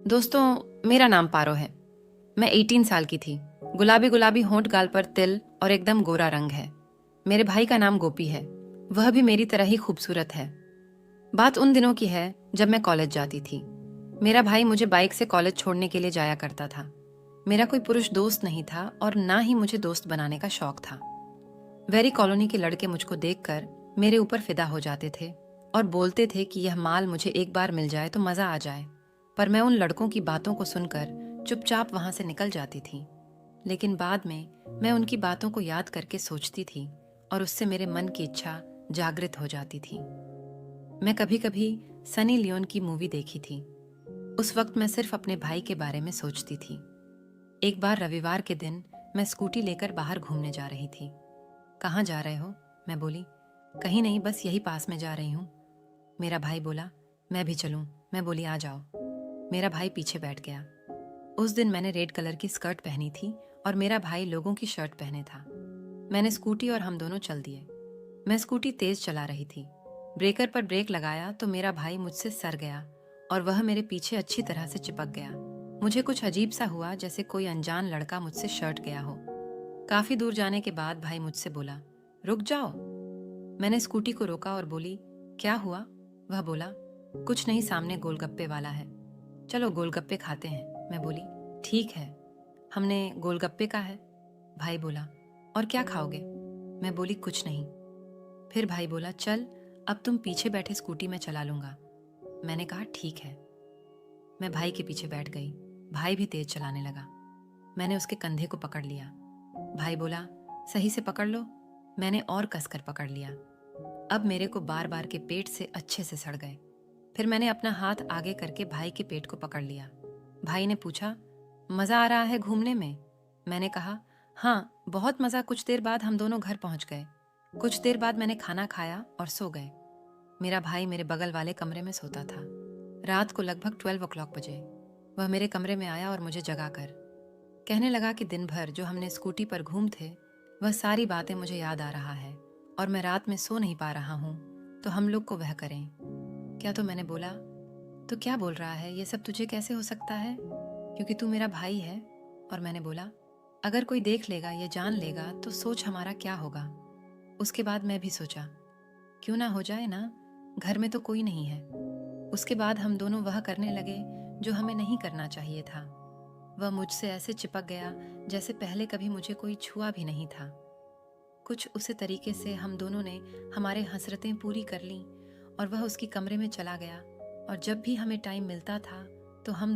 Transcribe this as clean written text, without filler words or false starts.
दोस्तों, मेरा नाम पारो है। मैं 18 साल की थी। गुलाबी गुलाबी होंठ, गाल पर तिल और एकदम गोरा रंग है। मेरे भाई का नाम गोपी है। वह भी मेरी तरह ही खूबसूरत है। बात उन दिनों की है जब मैं कॉलेज जाती थी। मेरा भाई मुझे बाइक से कॉलेज छोड़ने के लिए जाया करता था। मेरा कोई पुरुष दोस्त नहीं था और ना ही मुझे दोस्त बनाने का शौक था। वेरी कॉलोनी के लड़के मुझको देखकर मेरे ऊपर फिदा हो जाते थे और बोलते थे कि यह माल मुझे एक बार मिल जाए तो मजा आ जाए। पर मैं उन लड़कों की बातों को सुनकर चुपचाप वहां से निकल जाती थी। लेकिन बाद में मैं उनकी बातों को याद करके सोचती थी और उससे मेरे मन की इच्छा जागृत हो जाती थी। मैं कभी कभी सनी लियोन की मूवी देखी थी। उस वक्त मैं सिर्फ अपने भाई के बारे में सोचती थी। एक बार रविवार के दिन मैं स्कूटी लेकर बाहर घूमने जा रही थी। कहाँ जा रहे हो? मैं बोली, कहीं नहीं, बस यही पास में जा रही हूँ। मेरा भाई बोला, मैं भी चलूं? मैं बोली, आ जाओ। मेरा भाई पीछे बैठ गया। उस दिन मैंने रेड कलर की स्कर्ट पहनी थी और मेरा भाई लोगों की शर्ट पहने था। मैंने स्कूटी और हम दोनों चल दिए। मैं स्कूटी तेज चला रही थी। ब्रेकर पर ब्रेक लगाया तो मेरा भाई मुझसे सर गया और वह मेरे पीछे अच्छी तरह से चिपक गया। मुझे कुछ अजीब सा हुआ, जैसे कोई अनजान लड़का मुझसे शर्ट गया हो। काफी दूर जाने के बाद भाई मुझसे बोला, रुक जाओ। मैंने स्कूटी को रोका और बोली, क्या हुआ? वह बोला, कुछ नहीं, सामने गोलगप्पे वाला है, चलो गोलगप्पे खाते हैं। मैं बोली, ठीक है। हमने गोलगप्पे का है। भाई बोला, और क्या खाओगे? मैं बोली, कुछ नहीं। फिर भाई बोला, चल अब तुम पीछे बैठे स्कूटी में चला लूंगा। मैंने कहा, ठीक है। मैं भाई के पीछे बैठ गई। भाई भी तेज चलाने लगा। मैंने उसके कंधे को पकड़ लिया। भाई बोला, सही से पकड़ लो। मैंने और कसकर पकड़ लिया। अब मेरे को बार बार के पेट से अच्छे से सड़ गए। फिर मैंने अपना हाथ आगे करके भाई के पेट को पकड़ लिया। भाई ने पूछा, मजा आ रहा है घूमने में? मैंने कहा, हाँ बहुत मजा। कुछ देर बाद हम दोनों घर पहुंच गए। कुछ देर बाद मैंने खाना खाया और सो गए। मेरा भाई मेरे बगल वाले कमरे में सोता था। रात को लगभग 12 o'clock बजे वह मेरे कमरे में आया और मुझे जगाकर कहने लगा कि दिन भर जो हमने स्कूटी पर घूम थे, वह सारी बातें मुझे याद आ रहा है और मैं रात में सो नहीं पा रहा हूँ, तो हम लोग को वह करें क्या? तो मैंने बोला, तो क्या बोल रहा है? ये सब तुझे कैसे हो सकता है, क्योंकि तू मेरा भाई है। और मैंने बोला, अगर कोई देख लेगा या जान लेगा तो सोच हमारा क्या होगा। उसके बाद मैं भी सोचा, क्यों ना हो जाए ना, घर में तो कोई नहीं है। उसके बाद हम दोनों वह करने लगे जो हमें नहीं करना चाहिए था। वह मुझसे ऐसे चिपक गया जैसे पहले कभी मुझे कोई छुआ भी नहीं था। कुछ उसी तरीके से हम दोनों ने हमारे हसरतें पूरी कर लीं और वह उसकी कमरे में चला गया। और जब भी हमें टाइम मिलता था तो हम